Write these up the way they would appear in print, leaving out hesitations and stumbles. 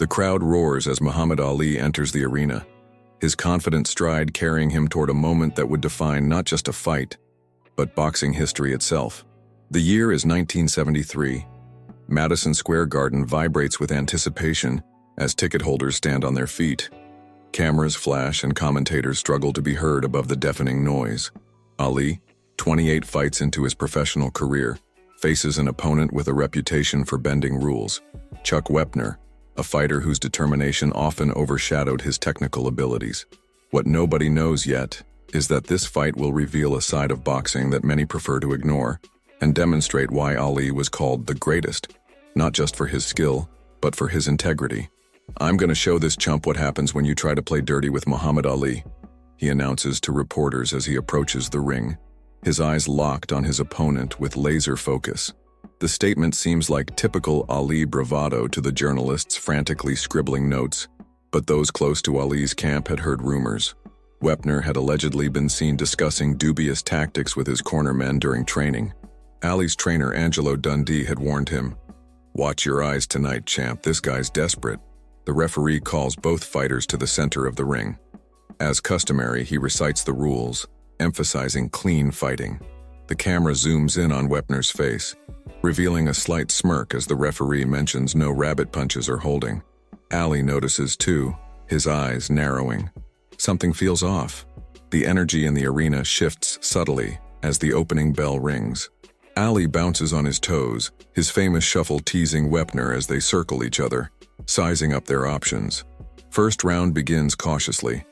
The crowd roars as Muhammad Ali enters the arena, his confident stride carrying him toward a moment that would define not just a fight, but boxing history itself. The year is 1973. Madison Square Garden vibrates with anticipation as ticket holders stand on their feet. Cameras flash and commentators struggle to be heard above the deafening noise. Ali, 28 fights into his professional career, faces an opponent with a reputation for bending rules, Chuck Wepner, a fighter whose determination often overshadowed his technical abilities. What nobody knows yet is that this fight will reveal a side of boxing that many prefer to ignore and demonstrate why Ali was called the greatest, not just for his skill, but for his integrity. "I'm gonna show this chump what happens when you try to play dirty with Muhammad Ali," he announces to reporters as he approaches the ring, his eyes locked on his opponent with laser focus. The statement seems like typical Ali bravado to the journalists frantically scribbling notes, but those close to Ali's camp had heard rumors. Wepner had allegedly been seen discussing dubious tactics with his cornermen during training. Ali's trainer Angelo Dundee had warned him, "Watch your eyes tonight, champ, this guy's desperate." The referee calls both fighters to the center of the ring. As customary, he recites the rules, emphasizing clean fighting. The camera zooms in on Wepner's face, revealing a slight smirk as the referee mentions no rabbit punches or holding. Ali notices too, his eyes narrowing. Something feels off. The energy in the arena shifts subtly as the opening bell rings. Ali bounces on his toes, his famous shuffle teasing Wepner as they circle each other, sizing up their options. First round begins cautiously.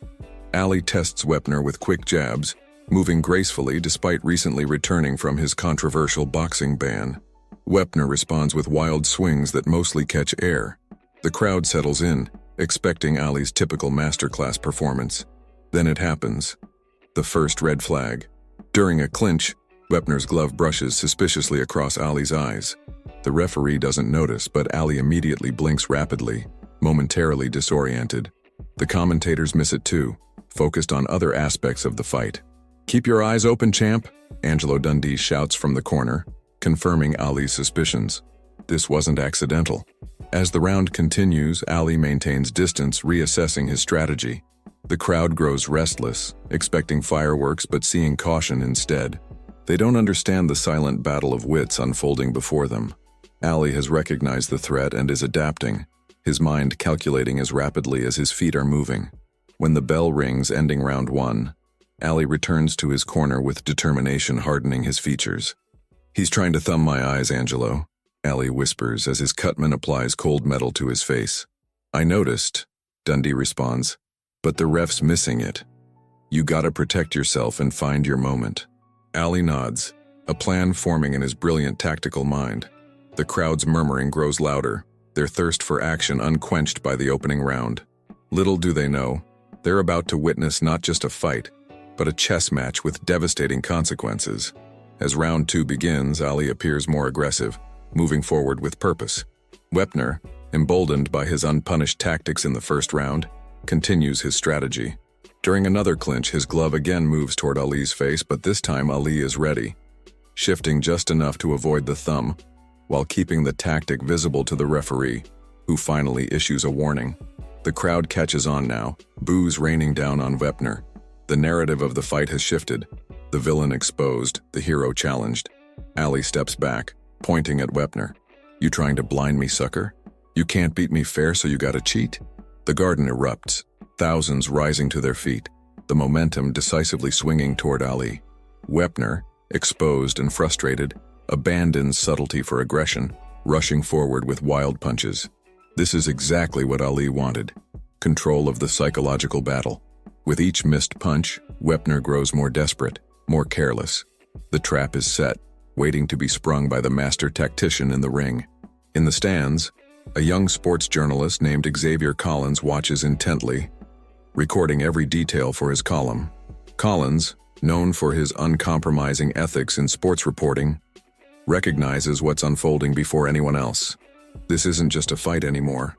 Ali tests Wepner with quick jabs, moving gracefully despite recently returning from his controversial boxing ban. Wepner responds with wild swings that mostly catch air. The crowd settles in, expecting Ali's typical masterclass performance. Then it happens. The first red flag. During a clinch, Wepner's glove brushes suspiciously across Ali's eyes. The referee doesn't notice, but Ali immediately blinks rapidly, momentarily disoriented. The commentators miss it too, focused on other aspects of the fight. "Keep your eyes open, champ," Angelo Dundee shouts from the corner, confirming Ali's suspicions. This wasn't accidental. As the round continues, Ali maintains distance, reassessing his strategy. The crowd grows restless, expecting fireworks but seeing caution instead. They don't understand the silent battle of wits unfolding before them. Ali has recognized the threat and is adapting, his mind calculating as rapidly as his feet are moving. When the bell rings, ending round one, Ali returns to his corner with determination hardening his features. "He's trying to thumb my eyes, Angelo," Ali whispers as his cutman applies cold metal to his face. "I noticed," Dundee responds, "but the ref's missing it. You gotta protect yourself and find your moment." Ali nods, a plan forming in his brilliant tactical mind. The crowd's murmuring grows louder, their thirst for action unquenched by the opening round. Little do they know, they're about to witness not just a fight, but a chess match with devastating consequences. As round two begins, Ali appears more aggressive, moving forward with purpose. Wepner, emboldened by his unpunished tactics in the first round, continues his strategy. During another clinch, his glove again moves toward Ali's face, but this time Ali is ready, shifting just enough to avoid the thumb, while keeping the tactic visible to the referee, who finally issues a warning. The crowd catches on now, boos raining down on Wepner. The narrative of the fight has shifted, the villain exposed, the hero challenged. Ali steps back, pointing at Wepner. "You trying to blind me, sucker? You can't beat me fair, so you gotta cheat?" The garden erupts, thousands rising to their feet, the momentum decisively swinging toward Ali. Wepner, exposed and frustrated, abandons subtlety for aggression, rushing forward with wild punches. This is exactly what Ali wanted, control of the psychological battle. With each missed punch, Wepner grows more desperate, more careless. The trap is set, waiting to be sprung by the master tactician in the ring. In the stands, a young sports journalist named Xavier Collins watches intently, recording every detail for his column. Collins, known for his uncompromising ethics in sports reporting, recognizes what's unfolding before anyone else. This isn't just a fight anymore.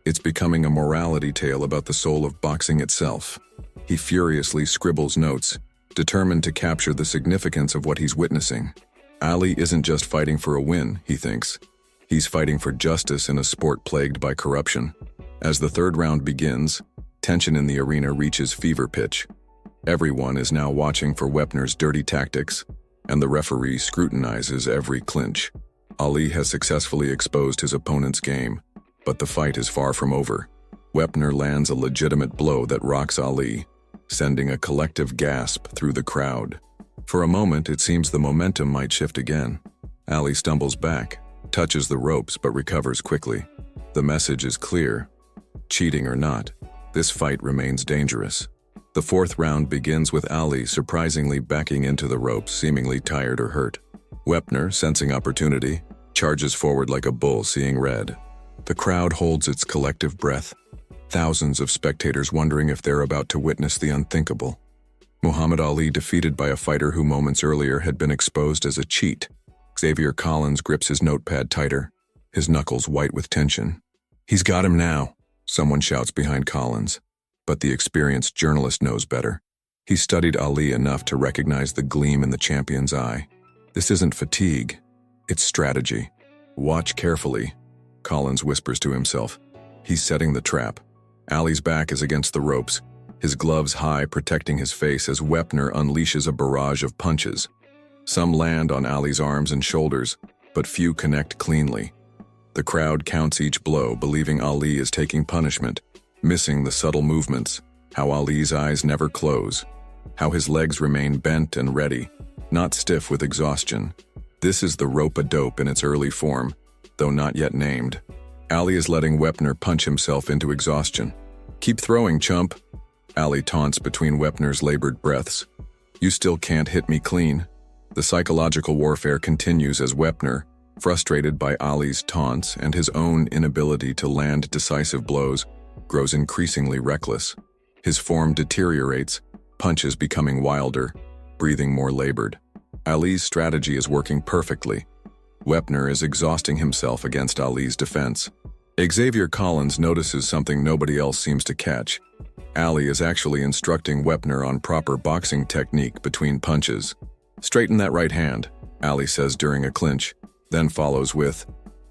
It's becoming a morality tale about the soul of boxing itself. He furiously scribbles notes, determined to capture the significance of what he's witnessing. Ali isn't just fighting for a win, he thinks. He's fighting for justice in a sport plagued by corruption. As the third round begins, tension in the arena reaches fever pitch. Everyone is now watching for Wepner's dirty tactics, and the referee scrutinizes every clinch. Ali has successfully exposed his opponent's game, but the fight is far from over. Wepner lands a legitimate blow that rocks Ali, sending a collective gasp through the crowd. For a moment, it seems the momentum might shift again. Ali stumbles back, touches the ropes, but recovers quickly. The message is clear. Cheating or not, this fight remains dangerous. The fourth round begins with Ali surprisingly backing into the ropes, seemingly tired or hurt. Wepner, sensing opportunity, charges forward like a bull seeing red. The crowd holds its collective breath, thousands of spectators wondering if they're about to witness the unthinkable. Muhammad Ali defeated by a fighter who moments earlier had been exposed as a cheat. Xavier Collins grips his notepad tighter, his knuckles white with tension. "He's got him now," someone shouts behind Collins. But the experienced journalist knows better. He studied Ali enough to recognize the gleam in the champion's eye. This isn't fatigue, it's strategy. "Watch carefully," Collins whispers to himself. He's setting the trap. Ali's back is against the ropes, his gloves high protecting his face as Wepner unleashes a barrage of punches. Some land on Ali's arms and shoulders, but few connect cleanly. The crowd counts each blow, believing Ali is taking punishment, missing the subtle movements, how Ali's eyes never close, how his legs remain bent and ready, not stiff with exhaustion. This is the rope-a-dope in its early form, though not yet named. Ali is letting Wepner punch himself into exhaustion. "Keep throwing, chump," Ali taunts between Wepner's labored breaths. "You still can't hit me clean." The psychological warfare continues as Wepner, frustrated by Ali's taunts and his own inability to land decisive blows, grows increasingly reckless. His form deteriorates, punches becoming wilder, breathing more labored. Ali's strategy is working perfectly. Wepner is exhausting himself against Ali's defense. Xavier Collins notices something nobody else seems to catch. Ali is actually instructing Wepner on proper boxing technique between punches. "Straighten that right hand," Ali says during a clinch, then follows with,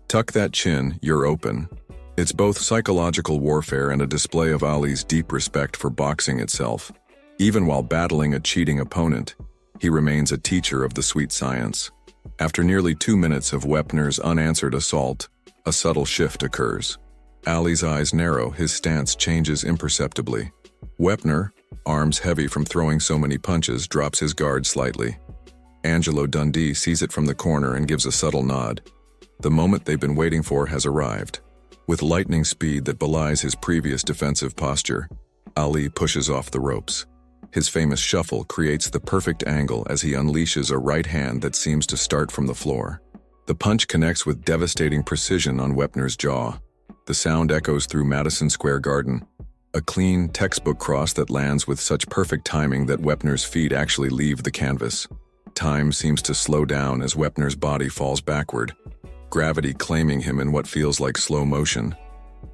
"Tuck that chin, you're open." It's both psychological warfare and a display of Ali's deep respect for boxing itself. Even while battling a cheating opponent, he remains a teacher of the sweet science. After nearly 2 minutes of Wepner's unanswered assault, a subtle shift occurs. Ali's eyes narrow, his stance changes imperceptibly. Wepner, arms heavy from throwing so many punches, drops his guard slightly. Angelo Dundee sees it from the corner and gives a subtle nod. The moment they've been waiting for has arrived. With lightning speed that belies his previous defensive posture, Ali pushes off the ropes. His famous shuffle creates the perfect angle as he unleashes a right hand that seems to start from the floor. The punch connects with devastating precision on Wepner's jaw. The sound echoes through Madison Square Garden, a clean, textbook cross that lands with such perfect timing that Wepner's feet actually leave the canvas. Time seems to slow down as Wepner's body falls backward, gravity claiming him in what feels like slow motion.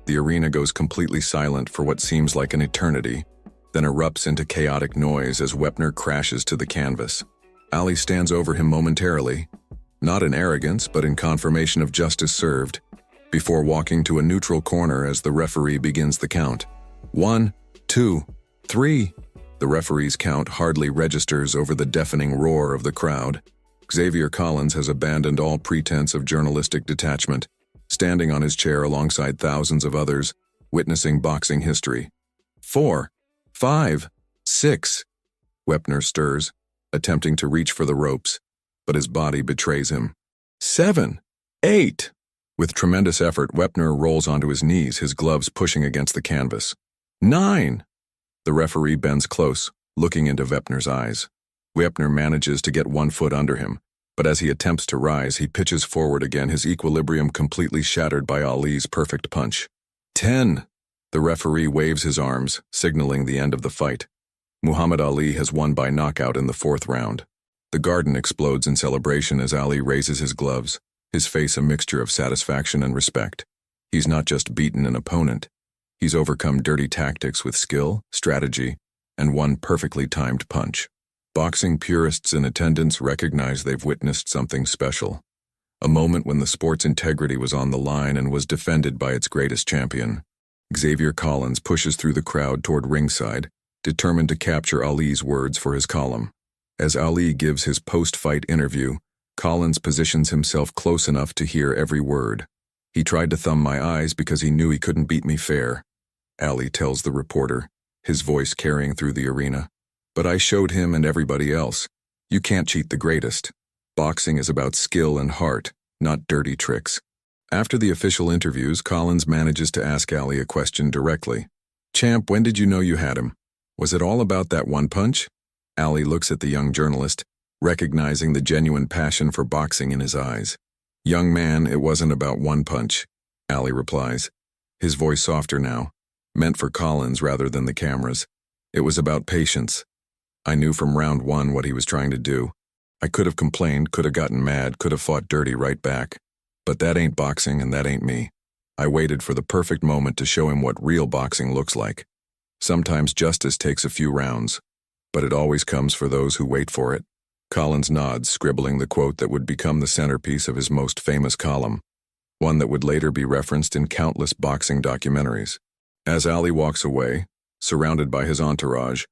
The arena goes completely silent for what seems like an eternity, then erupts into chaotic noise as Wepner crashes to the canvas. Ali stands over him momentarily, not in arrogance but in confirmation of justice served, before walking to a neutral corner as the referee begins the count. 1, 2, 3. The referee's count hardly registers over the deafening roar of the crowd. Xavier Collins has abandoned all pretense of journalistic detachment, standing on his chair alongside thousands of others, witnessing boxing history. 4, 5, 6. Wepner stirs, attempting to reach for the ropes, but his body betrays him. 7, 8. With tremendous effort, Wepner rolls onto his knees, his gloves pushing against the canvas. 9. The referee bends close, looking into Wepner's eyes. Wepner manages to get one foot under him, but as he attempts to rise, he pitches forward again, his equilibrium completely shattered by Ali's perfect punch. 10. The referee waves his arms, signaling the end of the fight. Muhammad Ali has won by knockout in the 4th round. The garden explodes in celebration as Ali raises his gloves, his face a mixture of satisfaction and respect. He's not just beaten an opponent. He's overcome dirty tactics with skill, strategy, and one perfectly timed punch. Boxing purists in attendance recognize they've witnessed something special. A moment when the sport's integrity was on the line and was defended by its greatest champion. Xavier Collins pushes through the crowd toward ringside, determined to capture Ali's words for his column. As Ali gives his post-fight interview, Collins positions himself close enough to hear every word. "He tried to thumb my eyes because he knew he couldn't beat me fair," Ali tells the reporter, his voice carrying through the arena. "But I showed him and everybody else. You can't cheat the greatest. Boxing is about skill and heart, not dirty tricks." After the official interviews, Collins manages to ask Ali a question directly. "Champ, when did you know you had him? Was it all about that one punch?" Ali looks at the young journalist, recognizing the genuine passion for boxing in his eyes. "Young man, it wasn't about one punch," Ali replies, his voice softer now, meant for Collins rather than the cameras. "It was about patience. I knew from round one what he was trying to do. I could have complained, could have gotten mad, could have fought dirty right back. But that ain't boxing and that ain't me. I waited for the perfect moment to show him what real boxing looks like. Sometimes justice takes a few rounds, but it always comes for those who wait for it." Collins nods, scribbling the quote that would become the centerpiece of his most famous column, one that would later be referenced in countless boxing documentaries. As Ali walks away, surrounded by his entourage,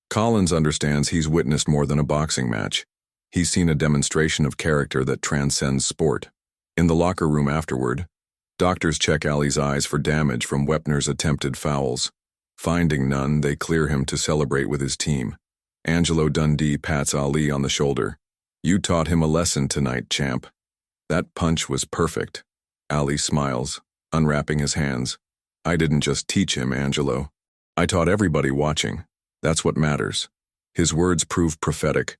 Collins understands he's witnessed more than a boxing match. He's seen a demonstration of character that transcends sport. In the locker room afterward, doctors check Ali's eyes for damage from Wepner's attempted fouls. Finding none, they clear him to celebrate with his team. Angelo Dundee pats Ali on the shoulder. "You taught him a lesson tonight, champ. That punch was perfect." Ali smiles, unwrapping his hands. "I didn't just teach him, Angelo. I taught everybody watching. That's what matters." His words prove prophetic.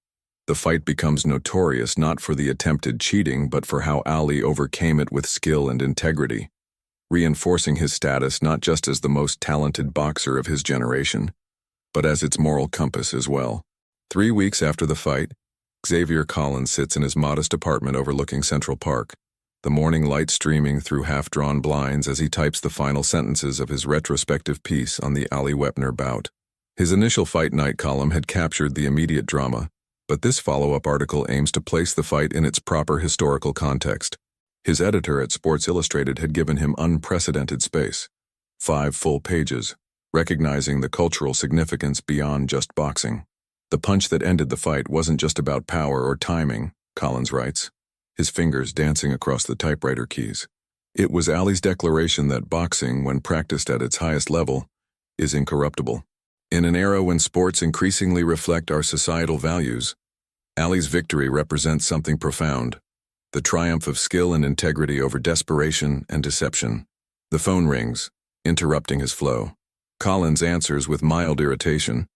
The fight becomes notorious not for the attempted cheating, but for how Ali overcame it with skill and integrity, reinforcing his status not just as the most talented boxer of his generation, but as its moral compass as well. 3 weeks after the fight, Xavier Collins sits in his modest apartment overlooking Central Park, the morning light streaming through half-drawn blinds as he types the final sentences of his retrospective piece on the Ali Wepner bout. His initial fight night column had captured the immediate drama, but this follow-up article aims to place the fight in its proper historical context. His editor at Sports Illustrated had given him unprecedented space, 5 full pages, recognizing the cultural significance beyond just boxing. "The punch that ended the fight wasn't just about power or timing," Collins writes, his fingers dancing across the typewriter keys. "It was Ali's declaration that boxing, when practiced at its highest level, is incorruptible. In an era when sports increasingly reflect our societal values, Ali's victory represents something profound, the triumph of skill and integrity over desperation and deception." The phone rings, interrupting his flow. Collins answers with mild irritation,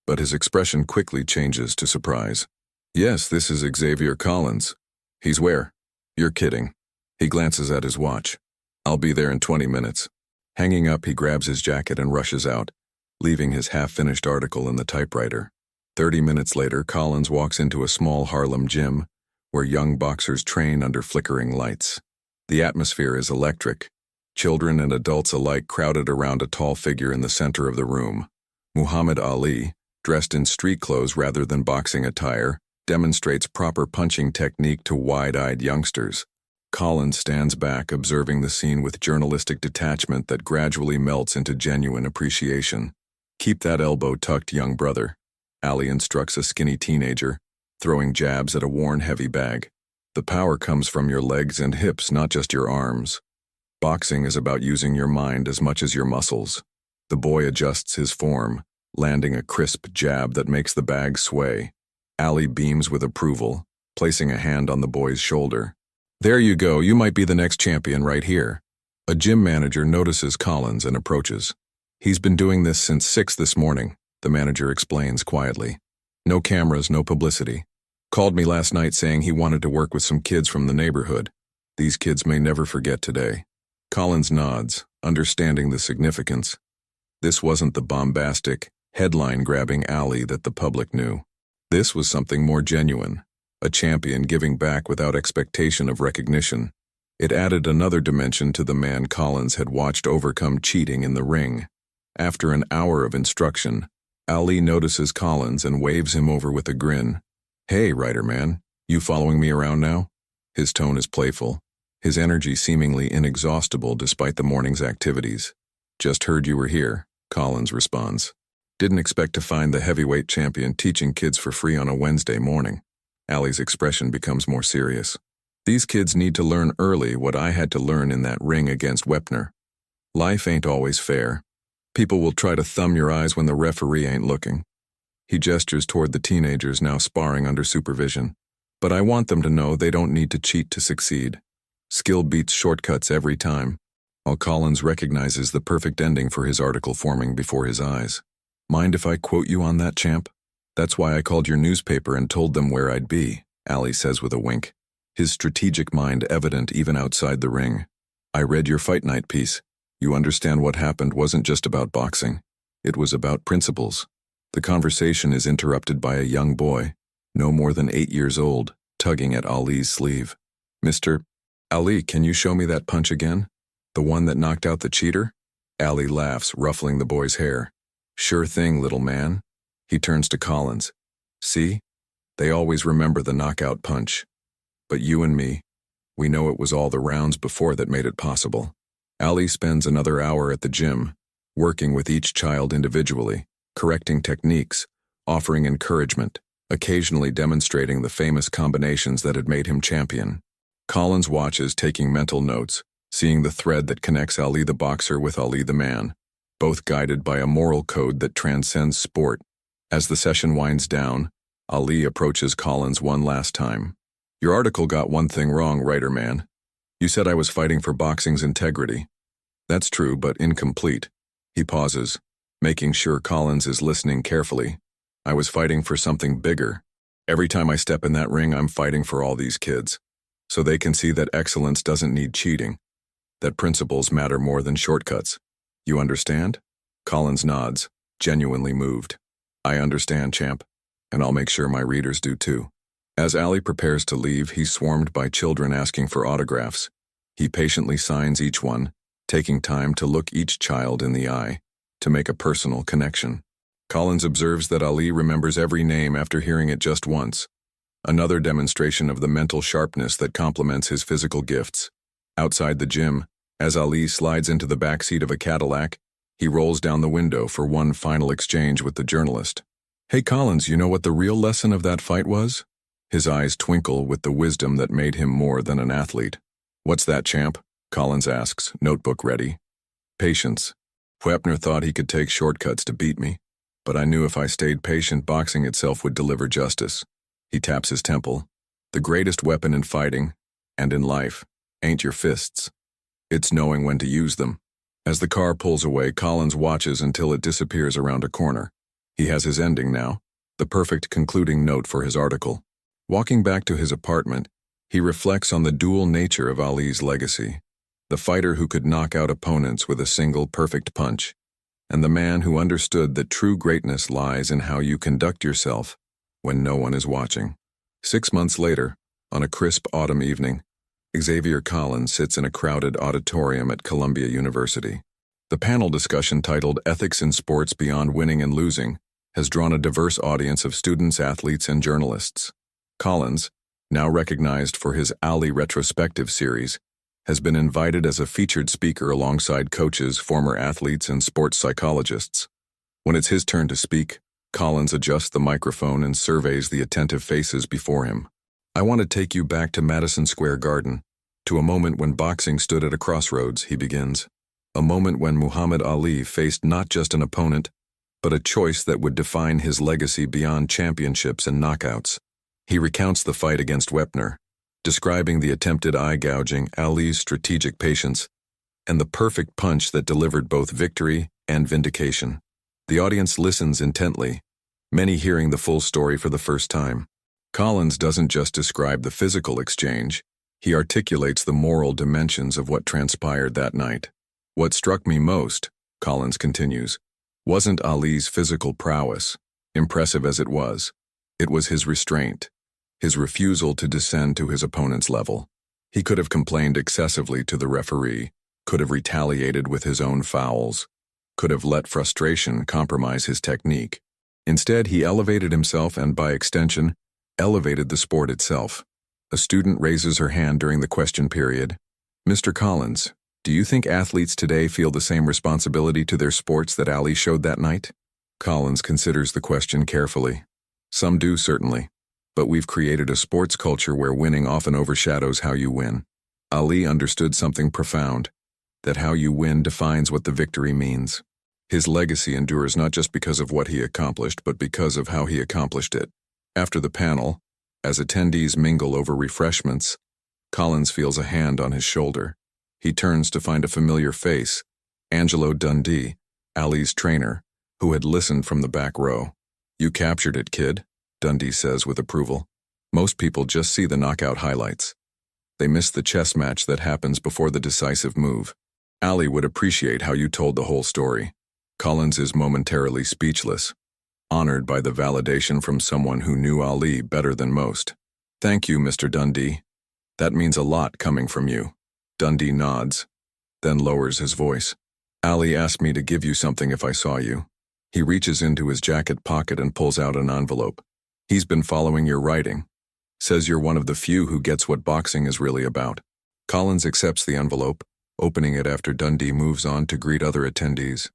but his expression quickly changes to surprise. "Yes, this is Xavier Collins. He's where?" "You're kidding." He glances at his watch. "I'll be there in 20 minutes. Hanging up, he grabs his jacket and rushes out, leaving his half-finished article in the typewriter. 30 minutes later, Collins walks into a small Harlem gym, where young boxers train under flickering lights. The atmosphere is electric. Children and adults alike crowded around a tall figure in the center of the room. Muhammad Ali, dressed in street clothes rather than boxing attire, demonstrates proper punching technique to wide-eyed youngsters. Collins stands back, observing the scene with journalistic detachment that gradually melts into genuine appreciation. "Keep that elbow tucked, young brother," Ali instructs a skinny teenager, throwing jabs at a worn heavy bag. "The power comes from your legs and hips, not just your arms. Boxing is about using your mind as much as your muscles." The boy adjusts his form, landing a crisp jab that makes the bag sway. Ali beams with approval, placing a hand on the boy's shoulder. "There you go, you might be the next champion right here." A gym manager notices Collins and approaches. "He's been doing this since 6 this morning," the manager explains quietly. "No cameras, no publicity. Called me last night saying he wanted to work with some kids from the neighborhood. These kids may never forget today." Collins nods, understanding the significance. This wasn't the bombastic, headline-grabbing Ali that the public knew. This was something more genuine, a champion giving back without expectation of recognition. It added another dimension to the man Collins had watched overcome cheating in the ring. After an hour of instruction, Ali notices Collins and waves him over with a grin. "Hey, writer man, you following me around now?" His tone is playful, his energy seemingly inexhaustible despite the morning's activities. Just heard you were here, Collins responds. Didn't expect to find the heavyweight champion teaching kids for free on a Wednesday morning. Allie's expression becomes more serious. These kids need to learn early what I had to learn in that ring against Wepner. Life ain't always fair. People will try to thumb your eyes when the referee ain't looking. He gestures toward the teenagers now sparring under supervision. But I want them to know they don't need to cheat to succeed. Skill beats shortcuts every time. While Collins recognizes the perfect ending for his article forming before his eyes. Mind if I quote you on that, champ? That's why I called your newspaper and told them where I'd be, Allie says with a wink. His strategic mind evident even outside the ring. I read your fight night piece. You understand what happened wasn't just about boxing. It was about principles. The conversation is interrupted by a young boy, no more than 8 years old, tugging at Ali's sleeve. Mr. Ali, can you show me that punch again? The one that knocked out the cheater? Ali laughs, ruffling the boy's hair. Sure thing, little man. He turns to Collins. See? They always remember the knockout punch. But you and me, we know it was all the rounds before that made it possible. Ali spends another hour at the gym, working with each child individually, correcting techniques, offering encouragement, occasionally demonstrating the famous combinations that had made him champion. Collins watches, taking mental notes, seeing the thread that connects Ali the boxer with Ali the man, both guided by a moral code that transcends sport. As the session winds down, Ali approaches Collins one last time. Your article got one thing wrong, writer man. You said I was fighting for boxing's integrity. That's true, but incomplete. He pauses, making sure Collins is listening carefully. I was fighting for something bigger. Every time I step in that ring, I'm fighting for all these kids. So they can see that excellence doesn't need cheating. That principles matter more than shortcuts. You understand? Collins nods, genuinely moved. I understand, champ, and I'll make sure my readers do too. As Ali prepares to leave, he's swarmed by children asking for autographs. He patiently signs each one, taking time to look each child in the eye, to make a personal connection. Collins observes that Ali remembers every name after hearing it just once. Another demonstration of the mental sharpness that complements his physical gifts. Outside the gym, as Ali slides into the back seat of a Cadillac, he rolls down the window for one final exchange with the journalist. Hey Collins, you know what the real lesson of that fight was? His eyes twinkle with the wisdom that made him more than an athlete. What's that, champ? Collins asks, notebook ready. Patience. Wepner thought he could take shortcuts to beat me, but I knew if I stayed patient, boxing itself would deliver justice. He taps his temple. The greatest weapon in fighting, and in life, ain't your fists. It's knowing when to use them. As the car pulls away, Collins watches until it disappears around a corner. He has his ending now, the perfect concluding note for his article. Walking back to his apartment, he reflects on the dual nature of Ali's legacy. The fighter who could knock out opponents with a single perfect punch, and the man who understood that true greatness lies in how you conduct yourself when no one is watching. 6 months later, on a crisp autumn evening, Xavier Collins sits in a crowded auditorium at Columbia University. The panel discussion titled Ethics in Sports Beyond Winning and Losing has drawn a diverse audience of students, athletes, and journalists. Collins, now recognized for his Ali retrospective series, has been invited as a featured speaker alongside coaches, former athletes, and sports psychologists. When it's his turn to speak, Collins adjusts the microphone and surveys the attentive faces before him. I want to take you back to Madison Square Garden, to a moment when boxing stood at a crossroads, he begins. A moment when Muhammad Ali faced not just an opponent, but a choice that would define his legacy beyond championships and knockouts. He recounts the fight against Wepner, describing the attempted eye gouging, Ali's strategic patience, and the perfect punch that delivered both victory and vindication. The audience listens intently, many hearing the full story for the first time. Collins doesn't just describe the physical exchange, he articulates the moral dimensions of what transpired that night. What struck me most, Collins continues, wasn't Ali's physical prowess, impressive as it was his restraint, his refusal to descend to his opponent's level. He could have complained excessively to the referee, could have retaliated with his own fouls, could have let frustration compromise his technique. Instead, he elevated himself and, by extension, elevated the sport itself. A student raises her hand during the question period. Mr. Collins, Do you think athletes today feel the same responsibility to their sports that Ali showed that night? Collins considers the question carefully. Some do, certainly. But we've created a sports culture where winning often overshadows how you win. Ali understood something profound, that how you win defines what the victory means. His legacy endures not just because of what he accomplished, but because of how he accomplished it. After the panel, as attendees mingle over refreshments, Collins feels a hand on his shoulder. He turns to find a familiar face, Angelo Dundee, Ali's trainer, who had listened from the back row. "You captured it, kid," Dundee says with approval. "Most people just see the knockout highlights. They miss the chess match that happens before the decisive move. Ali would appreciate how you told the whole story." Collins is momentarily speechless, honored by the validation from someone who knew Ali better than most. "Thank you, Mr. Dundee. That means a lot coming from you." Dundee nods, then lowers his voice. "Ali asked me to give you something if I saw you." He reaches into his jacket pocket and pulls out an envelope. "He's been following your writing. Says you're one of the few who gets what boxing is really about." Collins accepts the envelope, opening it after Dundee moves on to greet other attendees.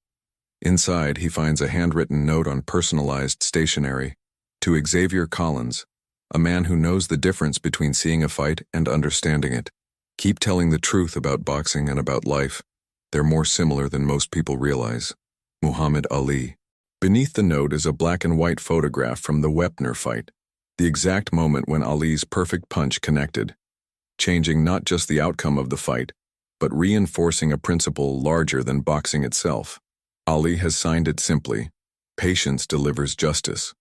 Inside, he finds a handwritten note on personalized stationery. "To Xavier Collins, a man who knows the difference between seeing a fight and understanding it. Keep telling the truth about boxing and about life. They're more similar than most people realize. Muhammad Ali." Beneath the note is a black and white photograph from the Wepner fight, the exact moment when Ali's perfect punch connected, changing not just the outcome of the fight, but reinforcing a principle larger than boxing itself. Ali has signed it simply, "Patience delivers justice.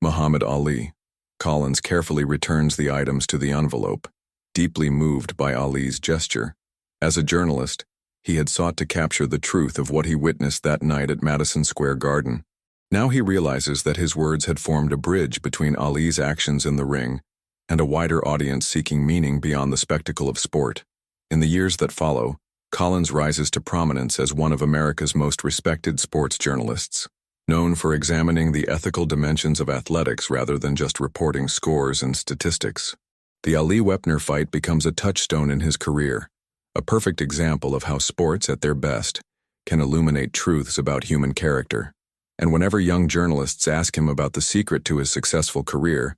Muhammad Ali." Collins carefully returns the items to the envelope, deeply moved by Ali's gesture. As a journalist, he had sought to capture the truth of what he witnessed that night at Madison Square Garden. Now he realizes that his words had formed a bridge between Ali's actions in the ring and a wider audience seeking meaning beyond the spectacle of sport. In the years that follow, Collins rises to prominence as one of America's most respected sports journalists, known for examining the ethical dimensions of athletics rather than just reporting scores and statistics. The Ali-Wepner fight becomes a touchstone in his career, a perfect example of how sports, at their best, can illuminate truths about human character. And whenever young journalists ask him about the secret to his successful career,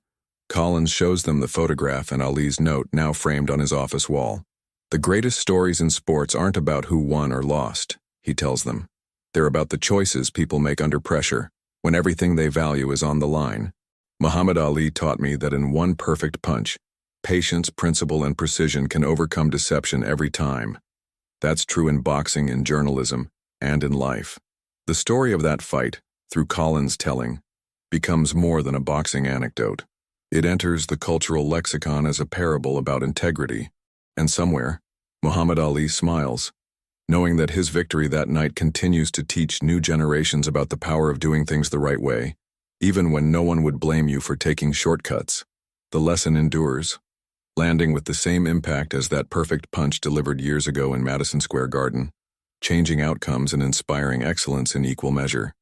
Collins shows them the photograph and Ali's note now framed on his office wall. "The greatest stories in sports aren't about who won or lost," he tells them. "They're about the choices people make under pressure, when everything they value is on the line. Muhammad Ali taught me that in one perfect punch, patience, principle, and precision can overcome deception every time. That's true in boxing, in journalism, and in life." The story of that fight, through Collins' telling, becomes more than a boxing anecdote. It enters the cultural lexicon as a parable about integrity. And somewhere, Muhammad Ali smiles, knowing that his victory that night continues to teach new generations about the power of doing things the right way, even when no one would blame you for taking shortcuts. The lesson endures, landing with the same impact as that perfect punch delivered years ago in Madison Square Garden, changing outcomes and inspiring excellence in equal measure.